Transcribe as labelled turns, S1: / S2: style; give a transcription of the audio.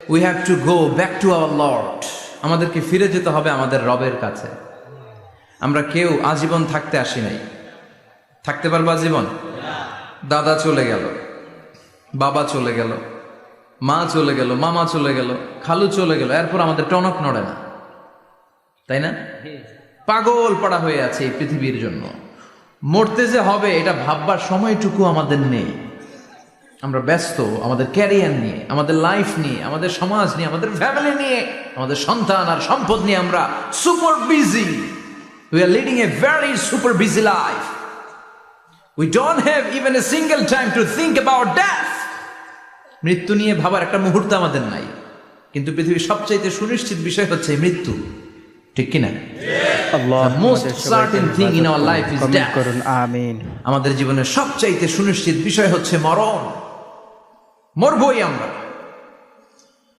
S1: We have to go back to our Lord. আমাদেরকে ফিরে যেতে হবে আমাদের রবের কাছে। আমরা কেউ আজীবন থাকতে আসি নাই। থাকতে পারবো আজীবন? দাদা চলে গেল, বাবা চলে গেল, মা চলে গেল, মামা চলে গেল, খালু চলে গেল, এরপর আমাদের টনক নড়ে না, তাই না? পাগল পড়া হয়ে আছে এই পৃথিবীর জন্য। মরতে যে হবে এটা ভাববার সময়টুকু আমাদের নেই। আমরা ব্যস্ত আমাদের ক্যারিয়ার নিয়ে, আমাদের লাইফ নিয়ে, আমাদের সমাজ নিয়ে, আমাদের ফ্যামিলি নিয়ে, আমাদের সন্তান আর সম্পদ নিয়ে আমরা super busy. We are leading a very super busy life. We don't have even a single time to think about death. মৃত্যু নিয়ে ভাবার একটা মুহূর্ত আমাদের নাই। কিন্তু পৃথিবীর সবচাইতে সুনিশ্চিত বিষয় হচ্ছে মৃত্যু, ঠিক কিনা? Most certain thing in our life is death.
S2: আমিন।
S1: আমাদের জীবনের সবচাইতে সুনিশ্চিত বিষয় হচ্ছে মরণ। মরবই আমরা।